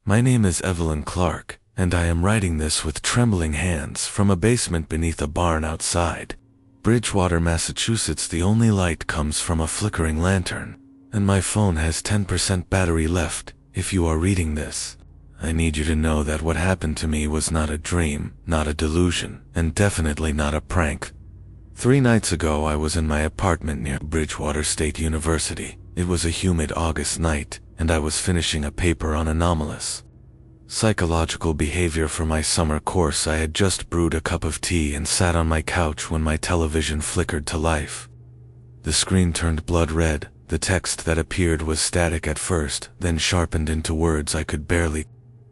My name is Evelyn Clark, and I am writing this with trembling hands from a basement beneath a barn outside Bridgewater, Massachusetts. The only light comes from a flickering lantern, and my phone has 10% battery left. If you are reading this, I need you to know that what happened to me was not a dream, not a delusion, and definitely not a prank. 3 nights ago I was in my apartment near Bridgewater State University. It was a humid August night, and I was finishing a paper on anomalous psychological behavior for my summer course. I had just brewed a cup of tea and sat on my couch when my television flickered to life. The screen turned blood red. The text that appeared was static at first, then sharpened into words I could barely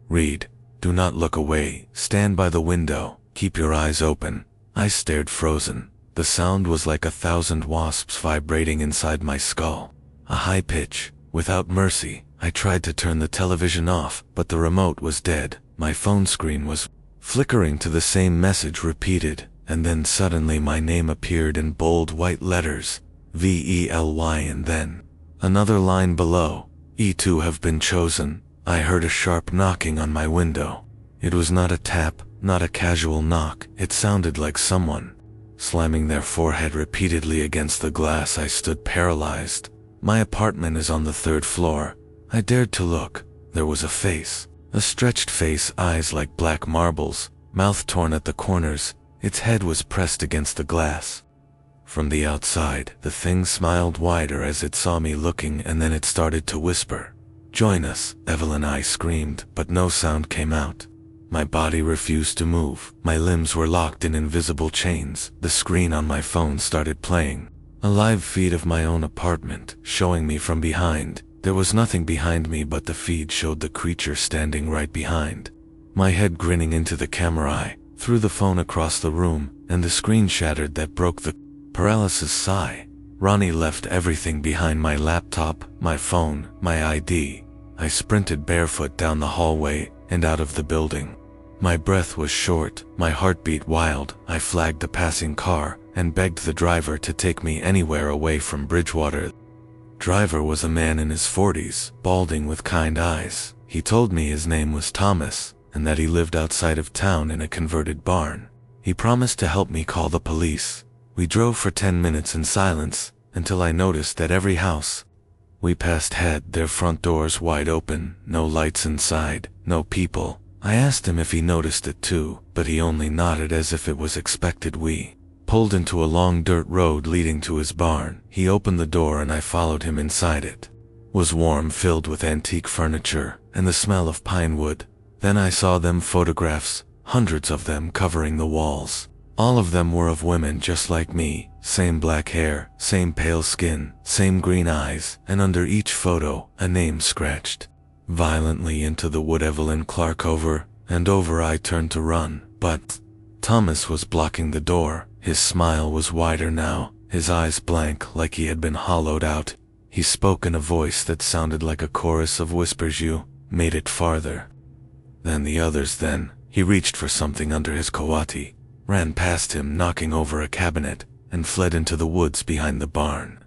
read. Do not look away. Stand by the window. Keep your eyes open. I stared, frozen. The sound was like 1,000 wasps vibrating inside my skull. A high pitch, without mercy. I tried to turn the television off, but the remote was dead. My phone screen was flickering to the same message repeated, and then suddenly my name appeared in bold white letters, VELY, and then another line below, E2 have been chosen. I heard a sharp knocking on my window. It was not a tap, not a casual knock. It sounded like someone slamming their forehead repeatedly against the glass. I stood paralyzed. My apartment is on the 3rd floor. I dared to look. There was a face, a stretched face, eyes like black marbles, mouth torn at the corners. Its head was pressed against the glass. From the outside, the thing smiled wider as it saw me looking, and then it started to whisper, "Join us, Evelyn." I screamed, but no sound came out. My body refused to move. My limbs were locked in invisible chains. The screen on my phone started playing a live feed of my own apartment, showing me from behind. There was nothing behind me, but the feed showed the creature standing right behind my head, grinning into the camera. I threw the phone across the room, and the screen shattered. That broke the paralysis sigh. Ronnie left everything behind: my laptop, my phone, my ID. I sprinted barefoot down the hallway and out of the building. My breath was short, my heartbeat wild. I flagged a passing car and begged the driver to take me anywhere away from Bridgewater. Driver was a man in his 40s, balding with kind eyes. He told me his name was Thomas, and that he lived outside of town in a converted barn. He promised to help me call the police. We drove for 10 minutes in silence, until I noticed that every house we passed had their front doors wide open, no lights inside, no people. I asked him if he noticed it too, but he only nodded as if it was expected. We pulled into a long dirt road leading to his barn. He opened the door and I followed him inside. It was warm, filled with antique furniture and the smell of pine wood. Then I saw them photographs, hundreds of them covering the walls. All of them were of women just like me, same black hair, same pale skin, same green eyes, and under each photo, a name scratched violently into the wood. Evelyn Clark. Over and over I turned to run, but Thomas was blocking the door. His smile was wider now, his eyes blank, like he had been hollowed out. He spoke in a voice that sounded like a chorus of whispers. You made it farther than the others. Then he reached for something under his coati, ran past him, knocking over a cabinet, and fled into the woods behind the barn.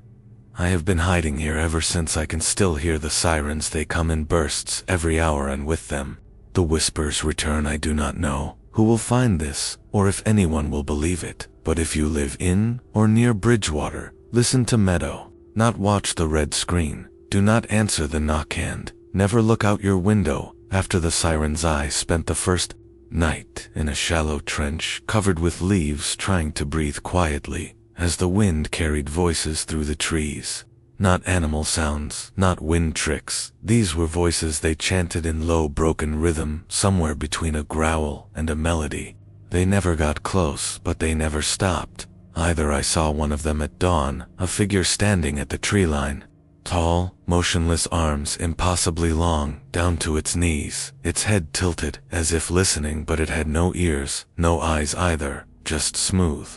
I have been hiding here ever since. I can still hear the sirens. They come in bursts every hour, and with them, the whispers return. I do not know who will find this, or if anyone will believe it, but if you live in or near Bridgewater, listen to Meadow, not watch the red screen. Do not answer the knock, and never look out your window after the sirens. I spent the first night in a shallow trench covered with leaves, trying to breathe quietly as the wind carried voices through the trees. Not animal sounds, not wind tricks. These were voices. They chanted in low, broken rhythm, somewhere between a growl and a melody. They never got close, but they never stopped either. I saw one of them at dawn, a figure standing at the tree line. Tall, motionless, arms impossibly long, down to its knees, its head tilted, as if listening, but it had no ears, no eyes either, just smooth,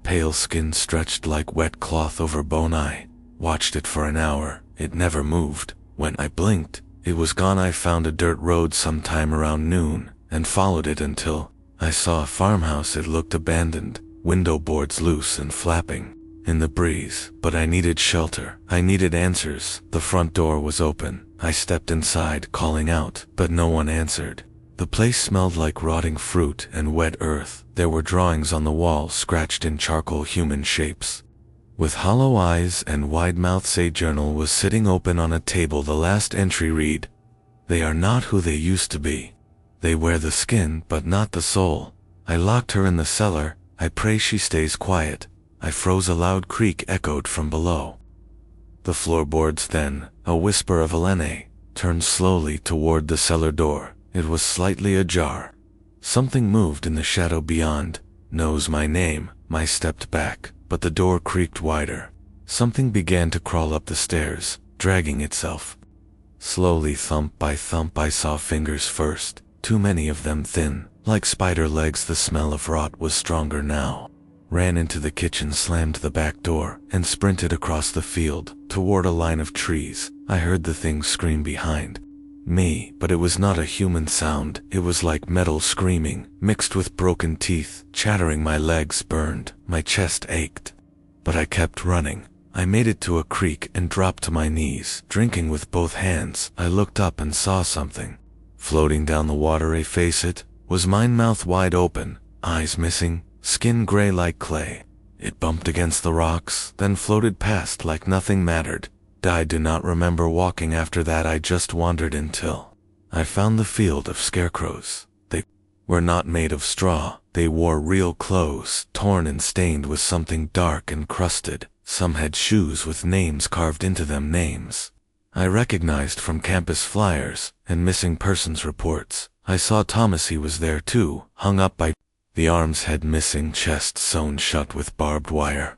pale skin stretched like wet cloth over bone. I watched it for an hour. It never moved. When I blinked, it was gone. I found a dirt road sometime around noon, and followed it until I saw a farmhouse. It looked abandoned, window boards loose and flapping in the breeze. But I needed shelter. I needed answers. The front door was open. I stepped inside, calling out, but no one answered. The place smelled like rotting fruit and wet earth. There were drawings on the wall scratched in charcoal human shapes. With hollow eyes and wide mouths, a journal was sitting open on a table. The last entry read, "They are not who they used to be. They wear the skin, but not the soul. I locked her in the cellar. I pray she stays quiet." I froze. A loud creak echoed from below the floorboards. Then, a whisper of Evelyn, turned slowly toward the cellar door. It was slightly ajar. Something moved in the shadow beyond. "Knows my name." I stepped back, but the door creaked wider. Something began to crawl up the stairs, dragging itself. Slowly, thump by thump, I saw fingers first, too many of them thin, like spider legs. The smell of rot was stronger now. Ran into the kitchen, slammed the back door, and sprinted across the field, toward a line of trees. I heard the thing scream behind me, but it was not a human sound. It was like metal screaming, mixed with broken teeth, chattering. My legs burned, my chest ached. But I kept running. I made it to a creek and dropped to my knees, drinking with both hands. I looked up and saw something floating down the water. A face. It was mine, mouth wide open, eyes missing, skin gray like clay. It bumped against the rocks, then floated past like nothing mattered. I do not remember walking after that. I just wandered until I found the field of scarecrows. They were not made of straw. They wore real clothes, torn and stained with something dark and crusted. Some had shoes with names carved into them, names I recognized from campus flyers and missing persons reports. I saw Thomas. He was there too, hung up by the arms, head missing, chest sewn shut with barbed wire.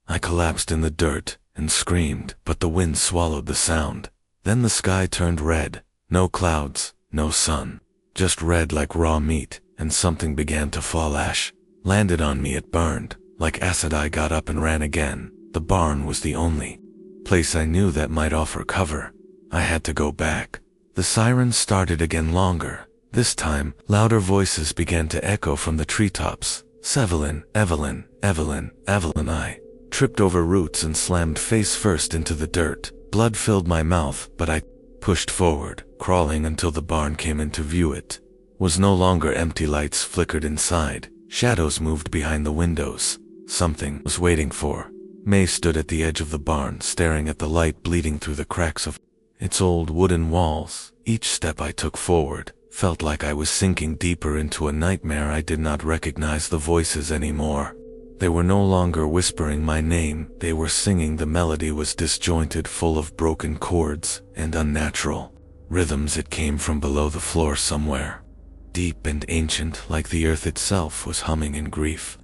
I collapsed in the dirt and screamed, but the wind swallowed the sound. Then the sky turned red. No clouds, no sun, just red like raw meat, and something began to fall. Ash landed on me. It burned like acid. I got up and ran again. The barn was the only place I knew that might offer cover. I had to go back. The sirens started again, longer. This time, louder voices began to echo from the treetops. "Evelyn, Evelyn, Evelyn, Evelyn." I tripped over roots and slammed face first into the dirt. Blood filled my mouth, but I pushed forward, crawling until the barn came into view. It was no longer empty. Lights flickered inside. Shadows moved behind the windows. Something was waiting for May stood at the edge of the barn, staring at the light bleeding through the cracks of its old wooden walls. Each step I took forward felt like I was sinking deeper into a nightmare. I did not recognize the voices anymore. They were no longer whispering my name. They were singing. The melody was disjointed, full of broken chords and unnatural rhythms. It came from below the floor somewhere, deep and ancient, like the earth itself was humming in grief.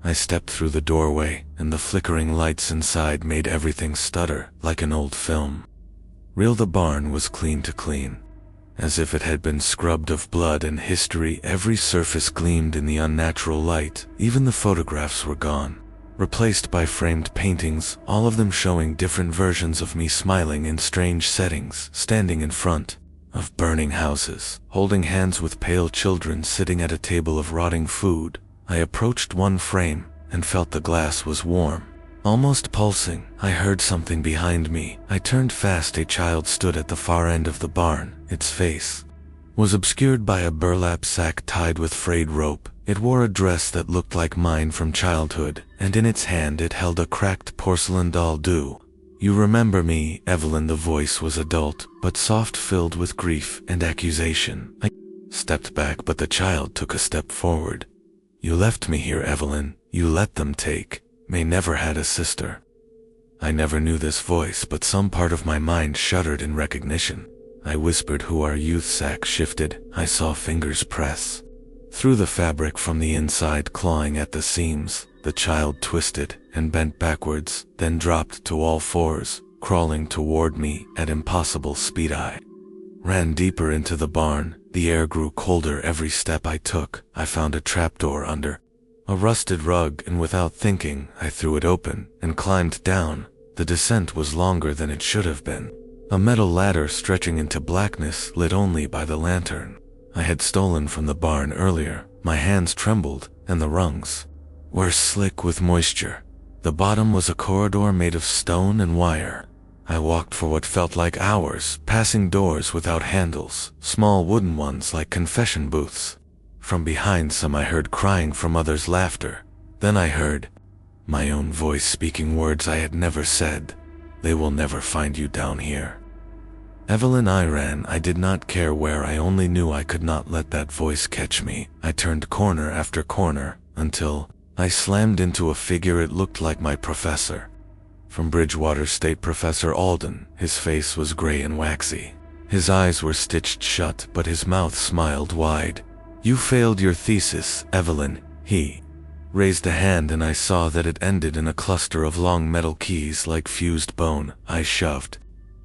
I stepped through the doorway, and the flickering lights inside made everything stutter like an old film reel. The barn was clean to clean, as if it had been scrubbed of blood and history. Every surface gleamed in the unnatural light. Even the photographs were gone, replaced by framed paintings, all of them showing different versions of me, smiling in strange settings, standing in front of burning houses, holding hands with pale children, sitting at a table of rotting food. I approached one frame and felt the glass was warm, almost pulsing. I heard something behind me. I turned fast. A child stood at the far end of the barn. Its face was obscured by a burlap sack tied with frayed rope. It wore a dress that looked like mine from childhood, and in its hand it held a cracked porcelain doll. "Do you remember me, Evelyn?" The voice was adult, but soft, filled with grief and accusation. I stepped back, but the child took a step forward. "You left me here, Evelyn. You let them take. May never had a sister." I never knew this voice, but some part of my mind shuddered in recognition. I whispered, "Who are you?" Sack shifted. I saw fingers press through the fabric from the inside, clawing at the seams. The child twisted and bent backwards, then dropped to all fours, crawling toward me at impossible speed. I ran deeper into the barn. The air grew colder every step I took. I found a trapdoor under a rusted rug, and without thinking, I threw it open and climbed down. The descent was longer than it should have been. A metal ladder stretching into blackness, lit only by the lantern I had stolen from the barn earlier. My hands trembled, and the rungs were slick with moisture. The bottom was a corridor made of stone and wire. I walked for what felt like hours, passing doors without handles, small wooden ones like confession booths. From behind some I heard crying, from others laughter. Then I heard my own voice speaking words I had never said. "They will never find you down here." Evelyn, I ran. I did not care where. I only knew I could not let that voice catch me. I turned corner after corner until I slammed into a figure. It looked like my professor from Bridgewater State, Professor Alden. His face was gray and waxy. His eyes were stitched shut, but his mouth smiled wide. "You failed your thesis, Evelyn." He raised a hand and I saw that it ended in a cluster of long metal keys like fused bone. I shoved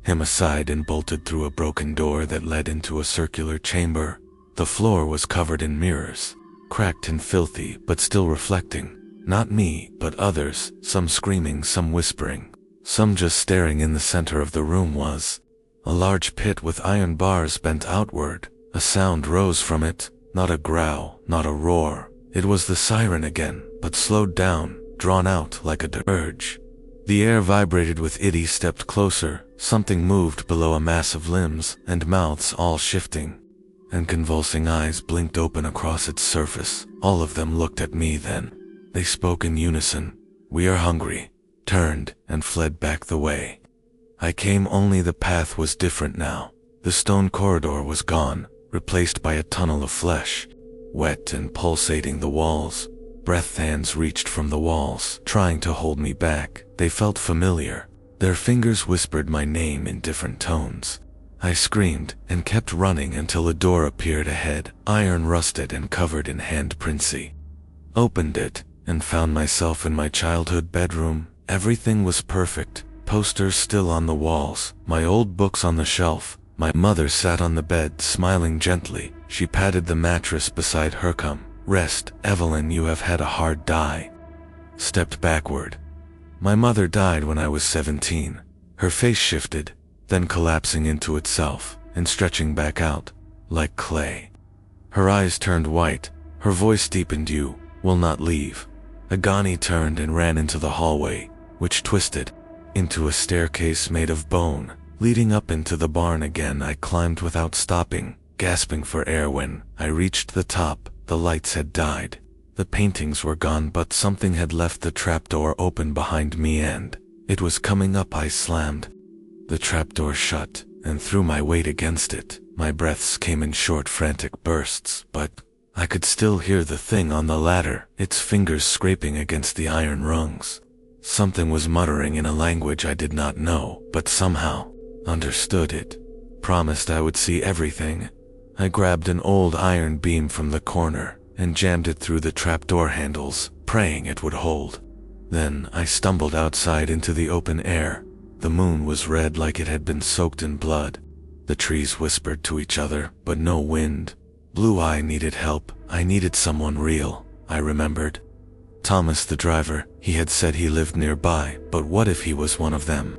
him aside and bolted through a broken door that led into a circular chamber. The floor was covered in mirrors, cracked and filthy, but still reflecting. Not me, but others, some screaming, some whispering, some just staring. In the center of the room was a large pit with iron bars bent outward. A sound rose from it, not a growl, not a roar. It was the siren again, but slowed down, drawn out like a dirge. The air vibrated with it. He stepped closer. Something moved below a mass of limbs and mouths, all shifting, and convulsing eyes blinked open across its surface. All of them looked at me then. They spoke in unison. "We are hungry," turned and fled back the way I came, only the path was different now. The stone corridor was gone, replaced by a tunnel of flesh, wet and pulsating. The walls, breath hands reached from the walls, trying to hold me back. They felt familiar. Their fingers whispered my name in different tones. I screamed and kept running until a door appeared ahead, iron rusted and covered in handprints. Opened it and found myself in my childhood bedroom. Everything was perfect. Posters still on the walls, my old books on the shelf. My mother sat on the bed, smiling gently. She patted the mattress beside her. "Come, rest, Evelyn, you have had a hard day." Stepped backward. My mother died when I was 17. Her face shifted, then collapsing into itself and stretching back out like clay. Her eyes turned white. Her voice deepened. "You will not leave." Agani turned and ran into the hallway, which twisted into a staircase made of bone, leading up into the barn again. I climbed without stopping, gasping for air. When I reached the top, the lights had died. The paintings were gone, but something had left the trapdoor open behind me and it was coming up. I slammed the trapdoor shut and threw my weight against it. My breaths came in short, frantic bursts, but I could still hear the thing on the ladder, its fingers scraping against the iron rungs. Something was muttering in a language I did not know, but somehow understood it. Promised I would see everything. I grabbed an old iron beam from the corner and jammed it through the trapdoor handles, praying it would hold. Then I stumbled outside into the open air. The moon was red like it had been soaked in blood. The trees whispered to each other, but no wind. Blue Eye needed help. I needed someone real, I remembered. Thomas, the driver, he had said he lived nearby, but what if he was one of them?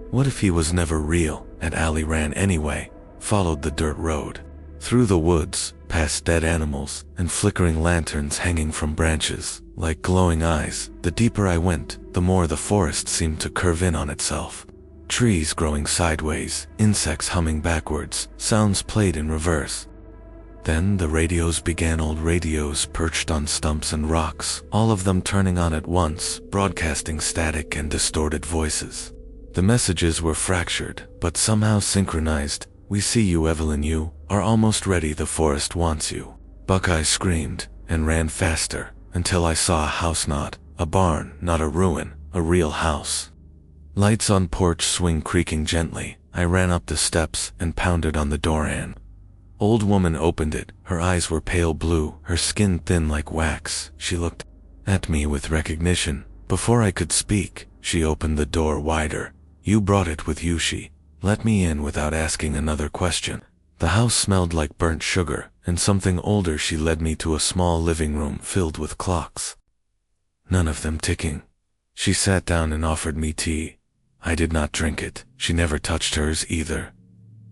What if he was never real? An alley ran anyway, followed the dirt road, through the woods, past dead animals and flickering lanterns hanging from branches, like glowing eyes. The deeper I went, the more the forest seemed to curve in on itself. Trees growing sideways, insects humming backwards, sounds played in reverse. Then the radios began, old radios perched on stumps and rocks, all of them turning on at once, broadcasting static and distorted voices. The messages were fractured, but somehow synchronized. "We see you, Evelyn, you are almost ready, the forest wants you." Buckeye screamed and ran faster until I saw a house, not a barn, not a ruin, a real house. Lights on porch swing creaking gently. I ran up the steps and pounded on the door. An old woman opened it. Her eyes were pale blue, her skin thin like wax. She looked at me with recognition. Before I could speak, she opened the door wider. "You brought it with you." She let me in without asking another question. The house smelled like burnt sugar and something older. She led me to a small living room filled with clocks, none of them ticking. She sat down and offered me tea. I did not drink it. She never touched hers either.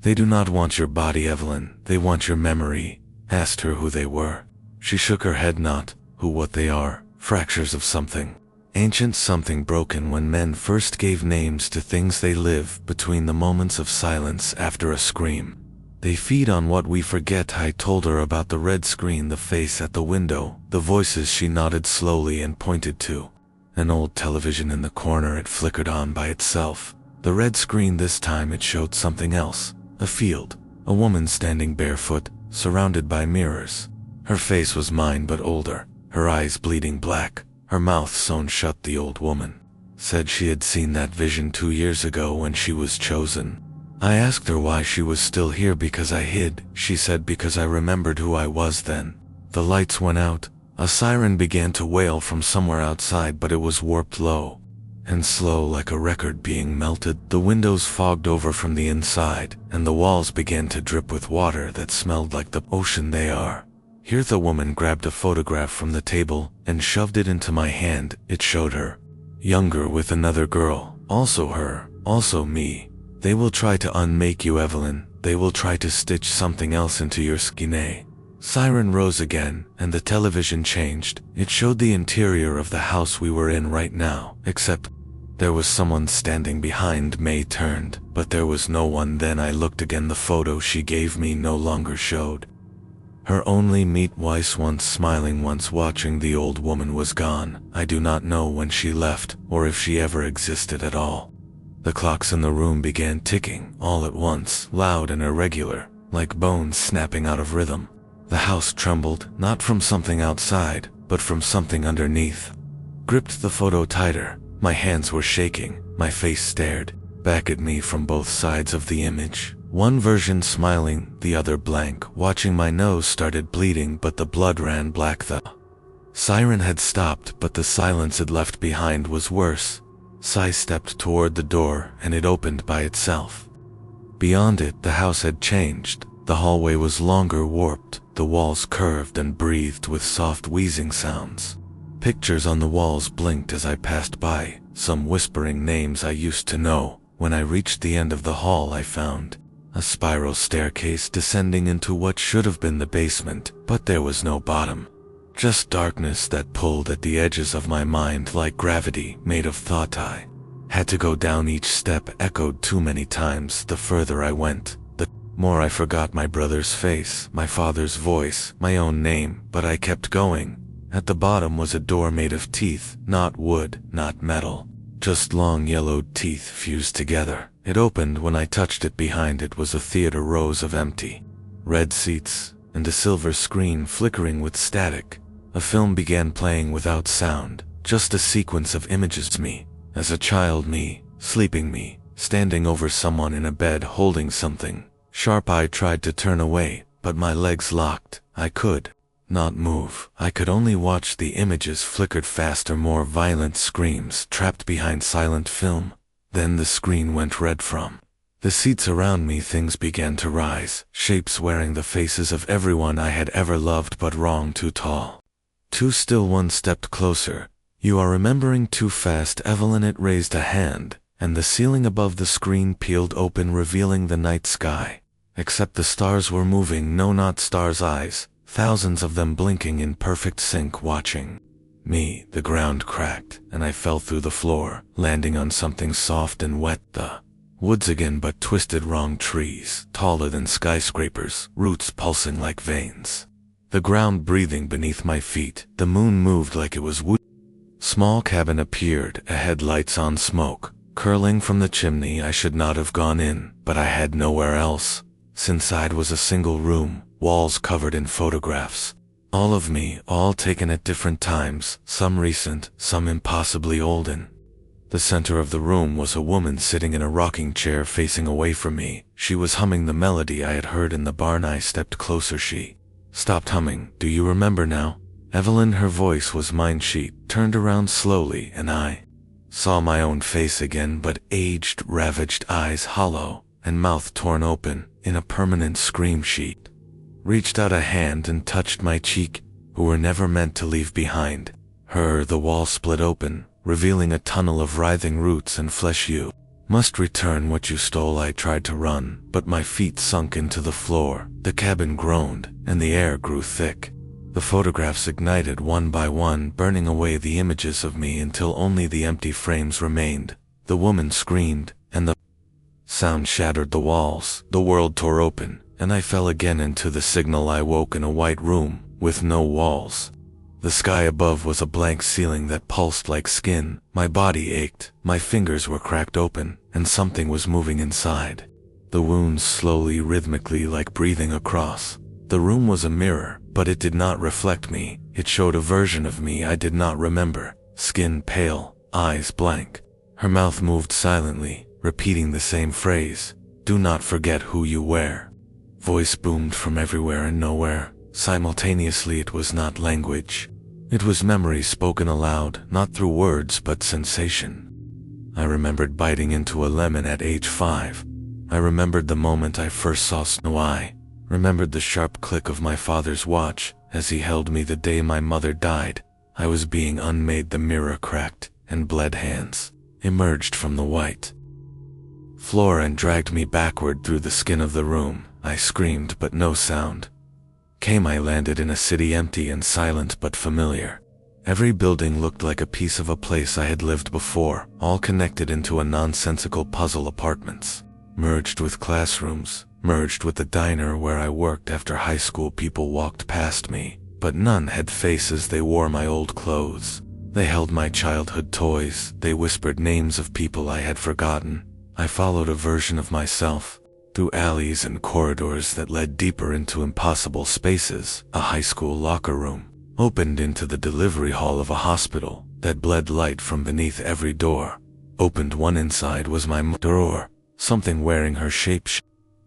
"They do not want your body, Evelyn. They want your memory." Asked her who they were. She shook her head. "Not who, what they are. Fractures of something." Ancient something broken when men first gave names to things they live between the moments of silence after a scream. They feed on what we forget. I told her about the red screen, the face at the window, the voices. She nodded slowly and pointed to an old television in the corner. It flickered on by itself. The red screen this time it showed something else. A field. A woman standing barefoot, surrounded by mirrors. Her face was mine but older, her eyes bleeding black, her mouth sewn shut. The old woman said she had seen that vision 2 years ago when she was chosen. I asked her why she was still here. Because I hid, she said, because I remembered who I was then. The lights went out. A siren began to wail from somewhere outside, but it was warped low and slow like a record being melted. The windows fogged over from the inside, and the walls began to drip with water that smelled like the ocean they are. Here the woman grabbed a photograph from the table and shoved it into my hand. It showed her, younger with another girl, also her, also me. They will try to unmake you, Evelyn. They will try to stitch something else into your skin. Siren rose again, and the television changed. It showed the interior of the house we were in right now, except there was someone standing behind. May turned, but there was no one. Then I looked again. The photo she gave me no longer showed her. Only meet Weiss, once smiling, once watching. The old woman was gone. I do not know when she left, or if she ever existed at all. The clocks in the room began ticking, all at once, loud and irregular, like bones snapping out of rhythm. The house trembled, not from something outside, but from something underneath. Gripped the photo tighter. My hands were shaking. My face stared back at me from both sides of the image. One version smiling, the other blank. Watching, my nose started bleeding, but the blood ran black. The siren had stopped, but the silence it left behind was worse. Sai stepped toward the door, and it opened by itself. Beyond it, the house had changed. The hallway was longer, warped. The walls curved and breathed with soft wheezing sounds. Pictures on the walls blinked as I passed by, some whispering names I used to know. When I reached the end of the hall, I found a spiral staircase descending into what should have been the basement, but there was no bottom. Just darkness that pulled at the edges of my mind like gravity made of thought. I had to go down. Each step echoed too many times. The further I went, the more I forgot my brother's face, my father's voice, my own name, but I kept going. At the bottom was a door made of teeth, not wood, not metal, just long yellowed teeth fused together. It opened when I touched it. Behind it was a theater, rows of empty red seats, and a silver screen flickering with static. A film began playing without sound, just a sequence of images. Me, as a child, me, sleeping, me, standing over someone in a bed holding something sharp. I tried to turn away, but my legs locked. I could not move. I could only watch. The images flickered faster, more violent screams, trapped behind silent film. Then the screen went red from the seats around me. Things began to rise, shapes wearing the faces of everyone I had ever loved but wronged. Too tall, too still. One stepped closer. You are remembering too fast, Evelyn. It raised a hand, and the ceiling above the screen peeled open, revealing the night sky. Except the stars were moving. No, not stars, eyes, thousands of them blinking in perfect sync, watching me. The ground cracked, and I fell through the floor, landing on something soft and wet. The woods again, but twisted, wrong. Trees, taller than skyscrapers, roots pulsing like veins. The ground breathing beneath my feet. The moon moved like it was wood. Small cabin appeared, ahead, lights on, smoke curling from the chimney. I should not have gone in, but I had nowhere else. Inside was a single room, walls covered in photographs. All of me, all taken at different times, some recent, some impossibly olden. The center of the room was a woman sitting in a rocking chair facing away from me. She was humming the melody I had heard in the barn. I stepped closer. She stopped humming. Do you remember now, Evelyn? Her voice was mine. She turned around slowly, and I saw my own face again, but aged, ravaged, eyes hollow, and mouth torn open in a permanent scream. She reached out a hand and touched my cheek, who were never meant to leave behind. The wall split open, revealing a tunnel of writhing roots and flesh. You must return what you stole. I tried to run, but my feet sunk into the floor. The cabin groaned, and the air grew thick. The photographs ignited one by one, burning away the images of me until only the empty frames remained. The woman screamed, and the sound shattered the walls. The world tore open, and I fell again into the signal. I woke in a white room, with no walls. The sky above was a blank ceiling that pulsed like skin. My body ached, my fingers were cracked open, and something was moving inside. The wounds slowly, rhythmically, like breathing across. The room was a mirror, but it did not reflect me. It showed a version of me I did not remember. Skin pale, eyes blank. Her mouth moved silently, repeating the same phrase, "Do not forget who you were." Voice boomed from everywhere and nowhere. Simultaneously, it was not language. It was memory spoken aloud, not through words but sensation. I remembered biting into a lemon at age 5. I remembered the moment I first saw Snow Eye. Remembered the sharp click of my father's watch as he held me the day my mother died. I was being unmade. The mirror cracked, and bled hands emerged from the white floor and dragged me backward through the skin of the room. I screamed, but no sound came. I landed in a city empty and silent but familiar. Every building looked like a piece of a place I had lived before, all connected into a nonsensical puzzle. Apartments merged with classrooms, merged with the diner where I worked after high school. People walked past me, but none had faces. They wore my old clothes. They held my childhood toys. They whispered names of people I had forgotten. I followed a version of myself through alleys and corridors that led deeper into impossible spaces. A high school locker room opened into the delivery hall of a hospital that bled light from beneath every door. Opened one. Inside was my mother. Something wearing her shape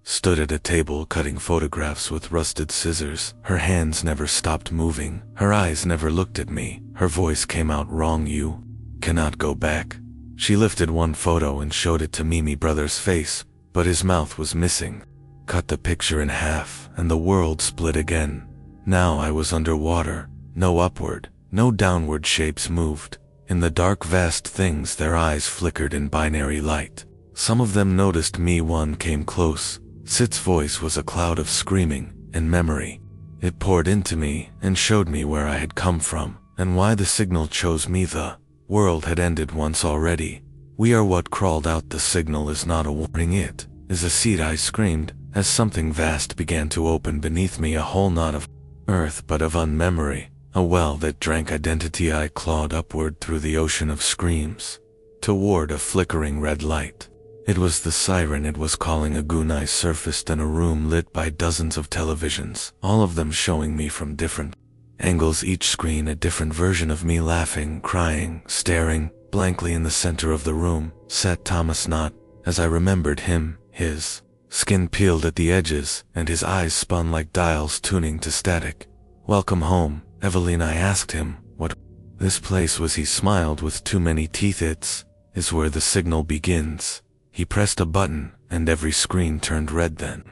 stood at a table cutting photographs with rusted scissors. Her hands never stopped moving. Her eyes never looked at me. Her voice came out wrong. "You cannot go back." She lifted one photo and showed it to Mimi brother's face, but his mouth was missing. Cut the picture in half, and the world split again. Now I was underwater. No upward, no downward shapes moved. In the dark vast things their eyes flickered in binary light. Some of them noticed me. One came close. Sid's voice was a cloud of screaming and memory. It poured into me and showed me where I had come from and why the signal chose me. The world had ended once already. We are what crawled out. The signal is not a warning, it is a seed. I screamed as something vast began to open beneath me, a hole not of earth but of unmemory, a well that drank identity. I clawed upward through the ocean of screams toward a flickering red light. It was the siren. It was calling. A goon. I surfaced in a room lit by dozens of televisions, all of them showing me from different angles, each screen a different version of me, laughing, crying, staring. Blankly in the center of the room sat Thomas Knott. As I remembered him, his skin peeled at the edges, and his eyes spun like dials tuning to static. "Welcome home, Evelyn," I asked him. "What this place was?" He smiled with too many teeth. "It is where the signal begins." He pressed a button, and every screen turned red. Then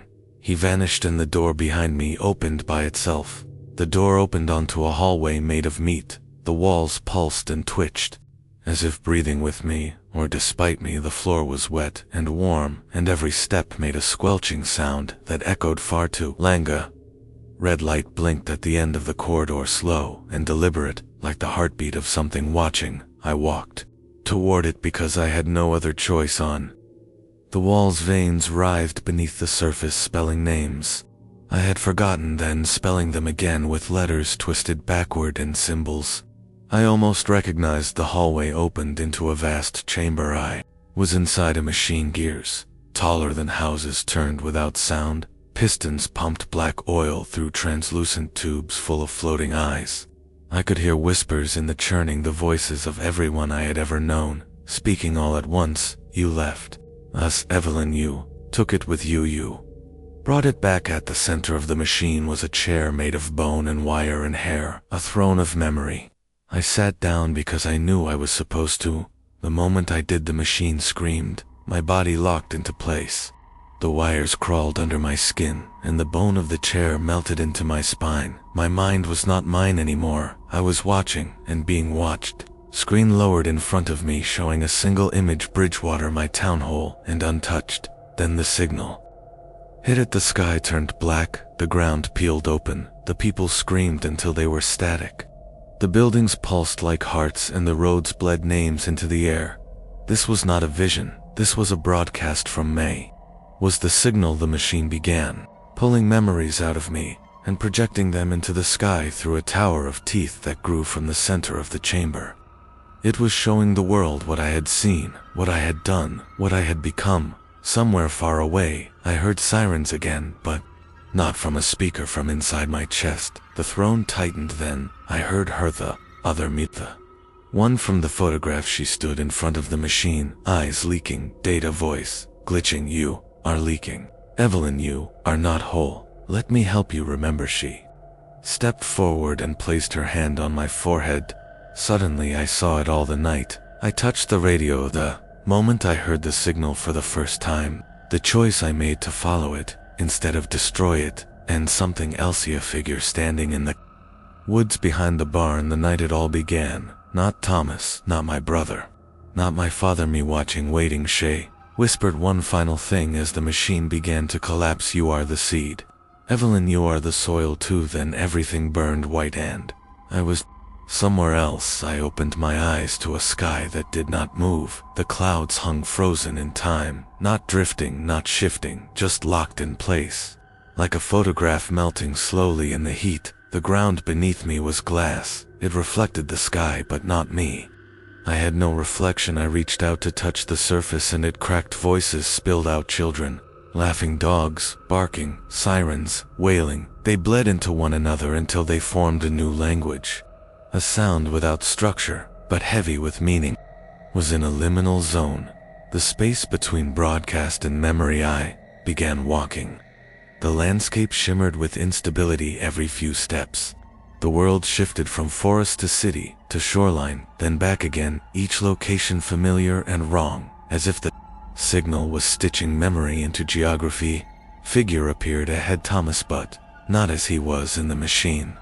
he vanished, and the door behind me opened by itself. The door opened onto a hallway made of meat. The walls pulsed and twitched, as if breathing with me, or despite me. The floor was wet and warm, and every step made a squelching sound that echoed far too Langa. Red light blinked at the end of the corridor, slow and deliberate, like the heartbeat of something watching. I walked toward it because I had no other choice. On the wall's veins writhed beneath the surface, spelling names I had forgotten, then spelling them again with letters twisted backward and symbols. I almost recognized the hallway opened into a vast chamber. I was inside a machine. Gears, taller than houses, turned without sound. Pistons pumped black oil through translucent tubes full of floating eyes. I could hear whispers in the churning, the voices of everyone I had ever known, speaking all at once. "You left us, Evelyn. You took it with you. You brought it back." At the center of the machine was a chair made of bone and wire and hair, a throne of memory. I sat down because I knew I was supposed to. The moment I did, the machine screamed. My body locked into place. The wires crawled under my skin, and the bone of the chair melted into my spine. My mind was not mine anymore. I was watching and being watched. Screen lowered in front of me, showing a single image: Bridgewater, my town hall, and untouched. Then the signal hit it. The sky turned black, the ground peeled open, the people screamed until they were static. The buildings pulsed like hearts and the roads bled names into the air. This was not a vision, this was a broadcast from May. Was the signal the machine began, pulling memories out of me and projecting them into the sky through a tower of teeth that grew from the center of the chamber. It was showing the world what I had seen, what I had done, what I had become. Somewhere far away, I heard sirens again, but not from a speaker from inside my chest. The throne tightened then. I heard her, the other Mita. One from the photograph. She stood in front of the machine, eyes leaking, data voice, glitching. You are leaking. Evelyn, you are not whole. Let me help you remember. She stepped forward and placed her hand on my forehead. Suddenly I saw it all. The night I touched the radio, the moment I heard the signal for the first time, the choice I made to follow it instead of destroy it, and something else. A figure standing in the woods behind the barn. The night it all began. Not Thomas, not my brother, not my father. Me watching, waiting. She whispered one final thing as the machine began to collapse. You are the seed. Evelyn, you are the soil too. Then everything burned white and I was somewhere else. I opened my eyes to a sky that did not move. The clouds hung frozen in time, not drifting, not shifting, just locked in place. Like a photograph melting slowly in the heat, the ground beneath me was glass. It reflected the sky but not me. I had no reflection. I reached out to touch the surface and it cracked. Voices spilled out. Children, laughing, dogs, barking, sirens, wailing. They bled into one another until they formed a new language. A sound without structure, but heavy with meaning. Was in a liminal zone, the space between broadcast and memory. I began walking. The landscape shimmered with instability every few steps. The world shifted from forest to city, to shoreline, then back again, each location familiar and wrong, as if the signal was stitching memory into geography. Figure appeared ahead. Thomas, but not as he was in the machine.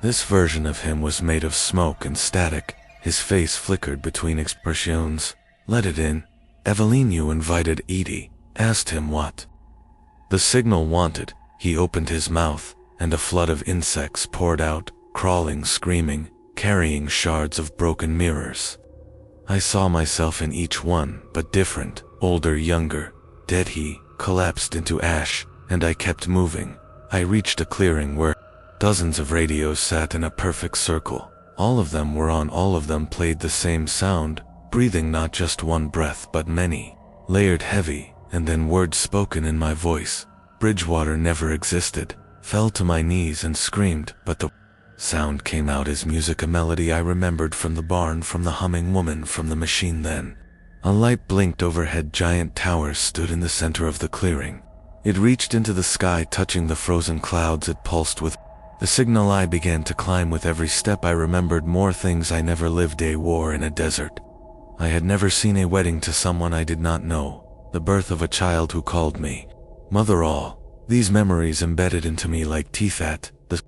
This version of him was made of smoke and static. His face flickered between expressions. Let it in. Evelyn, you invited Edie, asked him what the signal wanted. He opened his mouth, and a flood of insects poured out, crawling, screaming, carrying shards of broken mirrors. I saw myself in each one, but different, older, younger, dead. He collapsed into ash, and I kept moving. I reached a clearing where dozens of radios sat in a perfect circle. All of them were on, all of them played the same sound, breathing not just one breath but many, layered, heavy, and then words spoken in my voice. Bridgewater never existed. Fell to my knees and screamed, but the sound came out as music, a melody I remembered from the barn, from the humming woman, from the machine. Then a light blinked overhead. Giant towers stood in the center of the clearing. It reached into the sky, touching the frozen clouds. It pulsed with the signal. I began to climb. With every step I remembered more things I never lived. A war in a desert. I had never seen. A wedding to someone I did not know. The birth of a child who called me mother. All these memories embedded into me like teeth. At the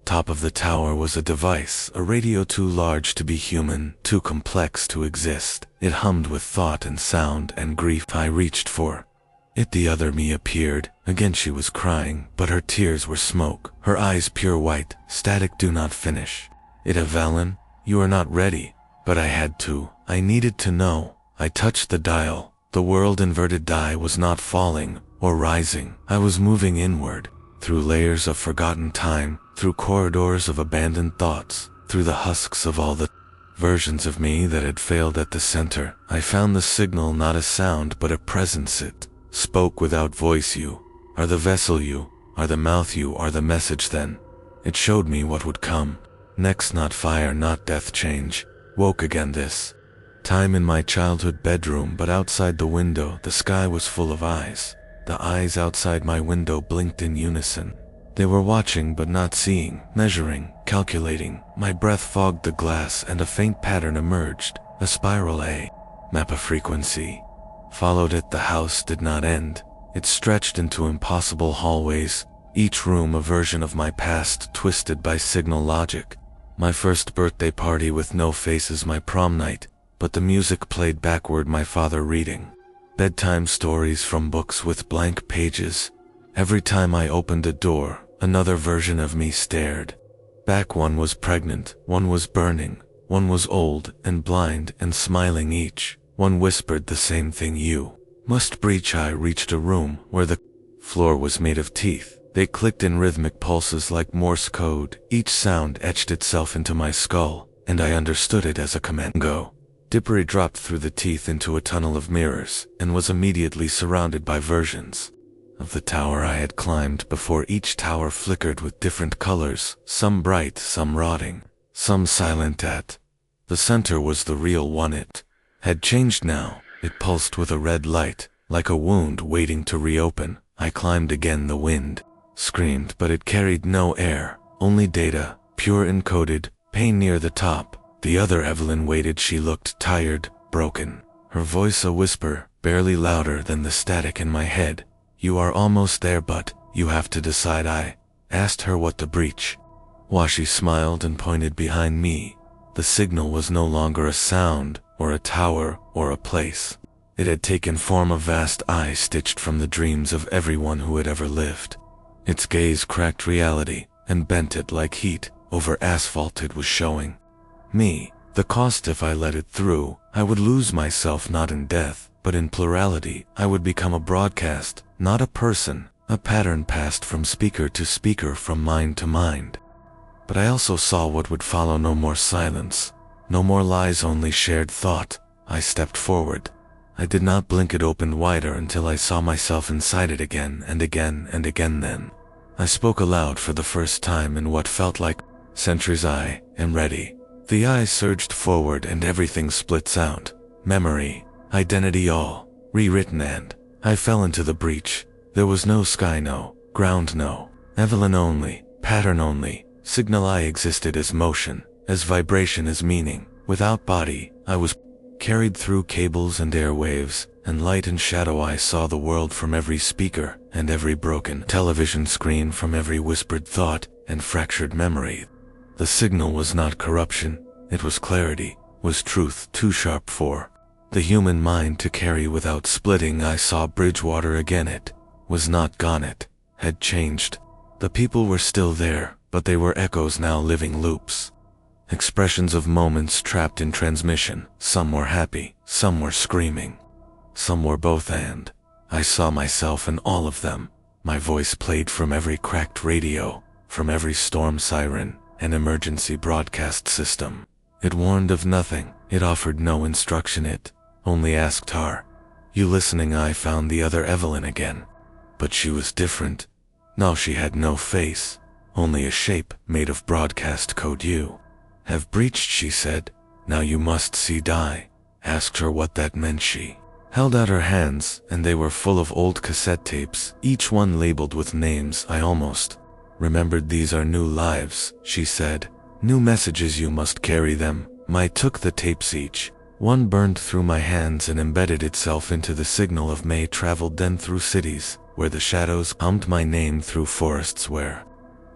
top of the tower was a device, a radio too large to be human, too complex to exist. It hummed with thought and sound and grief. I reached for it. The other me appeared. Again she was crying, but her tears were smoke, her eyes pure white, static. Do not finish it, Evelyn. You are not ready. But I had to. I needed to know. I touched the dial. The world inverted. Die was not falling or rising. I was moving inward, through layers of forgotten time, through corridors of abandoned thoughts, through the husks of all the versions of me that had failed. At the center, I found the signal, not a sound but a presence. It spoke without voice. You are the vessel, you are the mouth, you are the message. Then it showed me what would come next. Not fire, not death. Change woke again, this time in my childhood bedroom, but outside the window the sky was full of eyes. The eyes outside my window blinked in unison. They were watching but not seeing, measuring, calculating. My breath fogged the glass and a faint pattern emerged, a spiral, a map of frequency. Followed it. The house did not end. It stretched into impossible hallways, each room a version of my past, twisted by signal logic. My first birthday party with no faces, my prom night, but the music played backward. My father reading bedtime stories from books with blank pages. Every time I opened a door, Another version of me stared. Back one was pregnant, one was burning, one was old and blind and smiling each. One whispered the same thing, you must breach. I reached a room where the floor was made of teeth. They clicked in rhythmic pulses like Morse code. Each sound etched itself into my skull, and I understood it as a command. Go. Dippery dropped through the teeth into a tunnel of mirrors, and was immediately surrounded by versions of the tower I had climbed before. Each tower flickered with different colors, some bright, some rotting, some silent. At the center was the real one. It had changed now. It pulsed with a red light, like a wound waiting to reopen. I climbed again. The wind screamed, but it carried no air, only data, pure encoded, pain near the top. The other Evelyn waited. She looked tired, broken, her voice a whisper, barely louder than the static in my head. You are almost there, but you have to decide. I asked her what to breach. Washi smiled and pointed behind me. The signal was no longer a sound, or a tower, or a place. It had taken form, a vast eye stitched from the dreams of everyone who had ever lived. Its gaze cracked reality, and bent it like heat over asphalt. It was showing me the cost. If I let it through, I would lose myself, not in death, but in plurality. I would become a broadcast, not a person, a pattern passed from speaker to speaker, from mind to mind. But I also saw what would follow. No more silence, no more lies, only shared thought. I stepped forward. I did not blink. It opened wider until I saw myself inside it again and again and again. Then I spoke aloud for the first time in what felt like centuries. I am ready. The eye surged forward and everything splits out. Memory, identity, all rewritten, and I fell into the breach. There was no sky, no ground, no Evelyn, only pattern, only signal. I existed as motion, as vibration, as meaning. Without body, I was carried through cables and airwaves, and light and shadow. I saw the world from every speaker and every broken television screen, from every whispered thought and fractured memory. The signal was not corruption, it was clarity, was truth too sharp for the human mind to carry without splitting. I saw Bridgewater again. It was not gone, it had changed. The people were still there, but they were echoes now, living loops. Expressions of moments trapped in transmission. Some were happy, some were screaming, some were both, and I saw myself in all of them. My voice played from every cracked radio, from every storm siren and emergency broadcast system. It warned of nothing, it offered no instruction, it only asked, "Are you listening?" I found the other Evelyn again, but she was different. No, she had no face, only a shape made of broadcast code. "You have breached," she said. "Now you must see die." Asked her what that meant. She held out her hands, and they were full of old cassette tapes, each one labeled with names I almost remembered. "These are new lives," she said. "New messages, you must carry them." I took the tapes, each one burned through my hands and embedded itself into the signal of May. Traveled then through cities where the shadows hummed my name, through forests where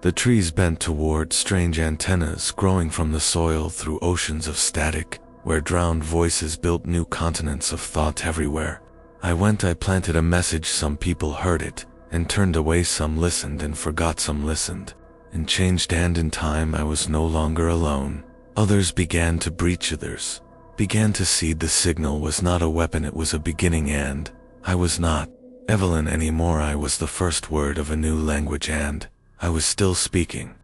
the trees bent toward strange antennas growing from the soil, through oceans of static where drowned voices built new continents of thought. Everywhere I went, I planted a message. Some people heard it and turned away, some listened and forgot, some listened and changed, and in time I was no longer alone. Others began to breach, others began to see the signal was not a weapon, it was a beginning, and I was not Evelyn anymore. I was the first word of a new language, and I was still speaking.